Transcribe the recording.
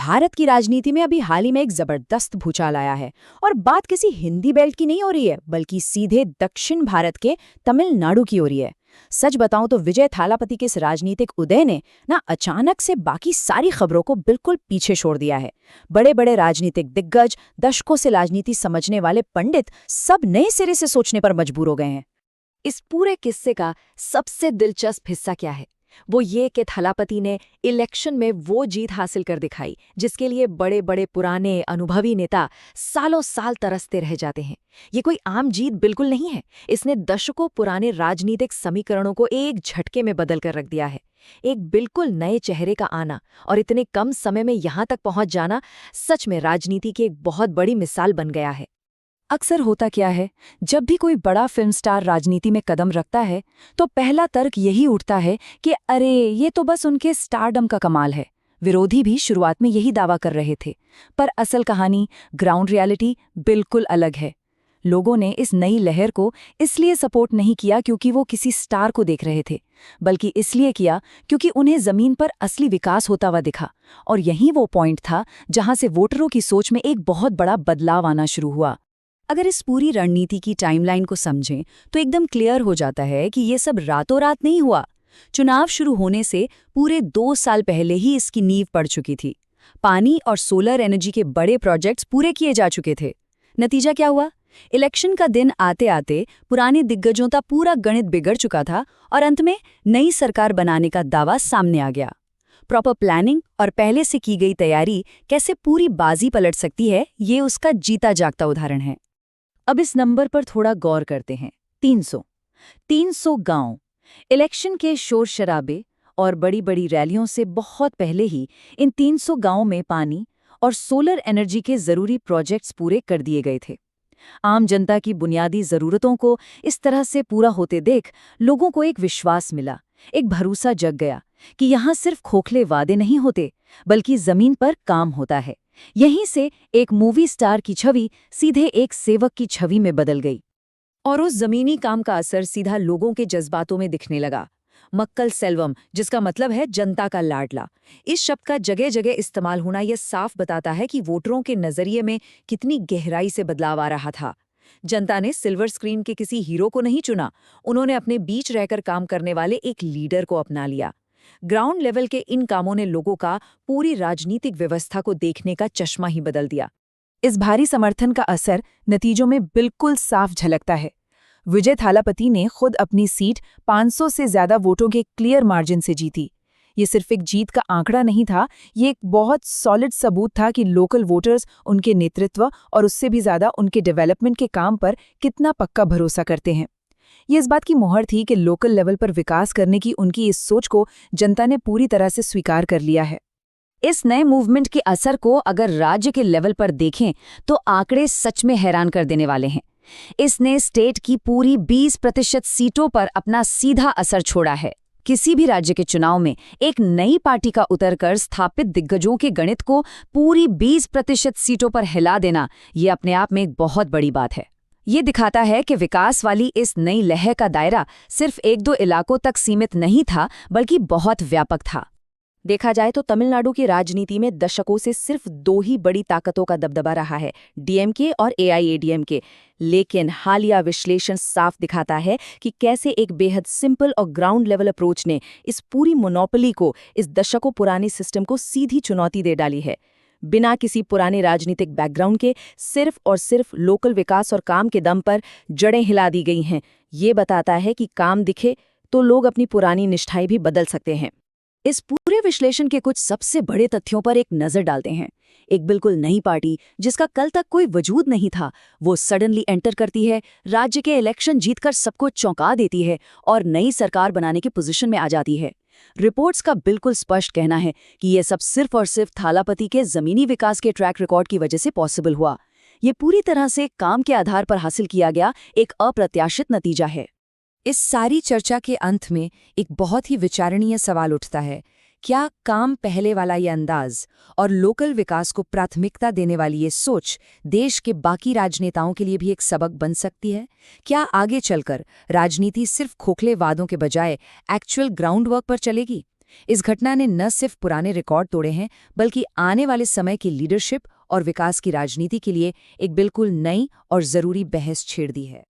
भारत की राजनीति में अभी हाल ही में एक जबरदस्त भूचाल आया है। और बात किसी हिंदी बेल्ट की नहीं हो रही है, बल्कि सीधे दक्षिण भारत के तमिलनाडु की हो रही है। सच बताऊं तो विजय थालापति के इस राजनीतिक उदय ने ना अचानक से बाकी सारी खबरों को बिल्कुल पीछे छोड़ दिया है। बड़े बड़े राजनीतिक दिग्गज, दशकों से राजनीति समझने वाले पंडित सब नए सिरे से सोचने पर मजबूर हो गए हैं। इस पूरे किस्से का सबसे दिलचस्प हिस्सा क्या है? वो ये कि थालापति ने इलेक्शन में वो जीत हासिल कर दिखाई जिसके लिए बड़े बड़े पुराने अनुभवी नेता सालों साल तरसते रह जाते हैं। ये कोई आम जीत बिल्कुल नहीं है। इसने दशकों पुराने राजनीतिक समीकरणों को एक झटके में बदल कर रख दिया है। एक बिल्कुल नए चेहरे का आना और इतने कम समय में यहाँ तक पहुँच जाना सच में राजनीति की एक बहुत बड़ी मिसाल बन गया है। अक्सर होता क्या है, जब भी कोई बड़ा फिल्म स्टार राजनीति में कदम रखता है तो पहला तर्क यही उठता है कि अरे ये तो बस उनके स्टारडम का कमाल है। विरोधी भी शुरुआत में यही दावा कर रहे थे, पर असल कहानी, ग्राउंड रियलिटी बिल्कुल अलग है। लोगों ने इस नई लहर को इसलिए सपोर्ट नहीं किया क्योंकि वो किसी स्टार को देख रहे थे, बल्कि इसलिए किया क्योंकि उन्हें जमीन पर असली विकास होता हुआ दिखा। और यही वो पॉइंट था जहां से वोटरों की सोच में एक बहुत बड़ा बदलाव आना शुरू हुआ। अगर इस पूरी रणनीति की टाइमलाइन को समझें तो एकदम क्लियर हो जाता है कि ये सब रातों रात नहीं हुआ। चुनाव शुरू होने से पूरे 2 साल पहले ही इसकी नींव पड़ चुकी थी। पानी और सोलर एनर्जी के बड़े प्रोजेक्ट्स पूरे किए जा चुके थे। नतीजा क्या हुआ? इलेक्शन का दिन आते आते पुराने दिग्गजों का पूरा गणित बिगड़ चुका था और अंत में नई सरकार बनाने का दावा सामने आ गया। प्रॉपर प्लानिंग और पहले से की गई तैयारी कैसे पूरी बाजी पलट सकती है, ये उसका जीता जागता उदाहरण है। अब इस नंबर पर थोड़ा गौर करते हैं। 300 गांव। इलेक्शन के शोर शराबे और बड़ी बड़ी रैलियों से बहुत पहले ही इन 300 गांवों में पानी और सोलर एनर्जी के जरूरी प्रोजेक्ट्स पूरे कर दिए गए थे। आम जनता की बुनियादी जरूरतों को इस तरह से पूरा होते देख लोगों को एक विश्वास मिला, एक भरोसा जग गया कि यहाँ सिर्फ खोखले वादे नहीं होते, बल्कि जमीन पर काम होता है। यहीं से एक मूवी स्टार की छवि सीधे एक सेवक की छवि में बदल गई और उस जमीनी काम का असर सीधा लोगों के जज्बातों में दिखने लगा। मक्कल सेल्वम, जिसका मतलब है जनता का लाडला, इस शब्द का जगह जगह इस्तेमाल होना यह साफ बताता है कि वोटरों के नजरिए में कितनी गहराई से बदलाव आ रहा था। जनता ने सिल्वर स्क्रीन के किसी हीरो को नहीं चुना, उन्होंने अपने बीच रहकर काम करने वाले एक लीडर को अपना लिया। ग्राउंड लेवल के इन कामों ने लोगों का पूरी राजनीतिक व्यवस्था को देखने का चश्मा ही बदल दिया। इस भारी समर्थन का असर नतीजों में बिल्कुल साफ झलकता है। विजय थालापति ने खुद अपनी सीट 500 से ज्यादा वोटों के क्लियर मार्जिन से जीती। ये सिर्फ एक जीत का आंकड़ा नहीं था, ये एक बहुत सॉलिड सबूत था कि लोकल वोटर्स उनके नेतृत्व और उससे भी ज्यादा उनके डेवलपमेंट के काम पर कितना पक्का भरोसा करते हैं। ये इस बात की मोहर थी कि लोकल लेवल पर विकास करने की उनकी इस सोच को जनता ने पूरी तरह से स्वीकार कर लिया है। इस नए मूवमेंट के असर को अगर राज्य के लेवल पर देखें तो आंकड़े सच में हैरान कर देने वाले हैं। इसने स्टेट की पूरी 20% सीटों पर अपना सीधा असर छोड़ा है। किसी भी राज्य के चुनाव में एक नई पार्टी का उतरकर स्थापित दिग्गजों के गणित को पूरी 20% सीटों पर हिला देना, ये अपने आप में एक बहुत बड़ी बात है। ये दिखाता है कि विकास वाली इस नई लहर का दायरा सिर्फ 1-2 इलाकों तक सीमित नहीं था, बल्कि बहुत व्यापक था। देखा जाए तो तमिलनाडु की राजनीति में दशकों से सिर्फ 2 ही बड़ी ताकतों का दबदबा रहा है, डीएमके और एआईएडीएमके। लेकिन हालिया विश्लेषण साफ दिखाता है कि कैसे एक बेहद सिंपल और ग्राउंड लेवल अप्रोच ने इस पूरी मोनोपोली को, इस दशकों पुराने सिस्टम को सीधी चुनौती दे डाली है। बिना किसी पुराने राजनीतिक बैकग्राउंड के सिर्फ और सिर्फ लोकल विकास और काम के दम पर जड़ें हिला दी गई हैं। ये बताता है कि काम दिखे तो लोग अपनी पुरानी निष्ठाएं भी बदल सकते हैं। इस पूरे विश्लेषण के कुछ सबसे बड़े तथ्यों पर एक नजर डालते हैं। एक बिल्कुल नई पार्टी जिसका कल तक कोई वजूद नहीं था, वो सडनली एंटर करती है, राज्य के इलेक्शन जीतकर सबको चौंका देती है और नई सरकार बनाने की पोजीशन में आ जाती है। रिपोर्ट्स का बिल्कुल स्पष्ट कहना है कि यह सब सिर्फ और सिर्फ थालापति के जमीनी विकास के ट्रैक रिकॉर्ड की वजह से पॉसिबल हुआ। ये पूरी तरह से काम के आधार पर हासिल किया गया एक अप्रत्याशित नतीजा है। इस सारी चर्चा के अंत में एक बहुत ही विचारणीय सवाल उठता है, क्या काम पहले वाला ये अंदाज और लोकल विकास को प्राथमिकता देने वाली ये सोच देश के बाकी राजनेताओं के लिए भी एक सबक बन सकती है? क्या आगे चलकर राजनीति सिर्फ खोखले वादों के बजाय एक्चुअल ग्राउंड वर्क पर चलेगी? इस घटना ने न सिर्फ पुराने रिकॉर्ड तोड़े हैं, बल्कि आने वाले समय की लीडरशिप और विकास की राजनीति के लिए एक बिल्कुल नई और ज़रूरी बहस छेड़ दी है।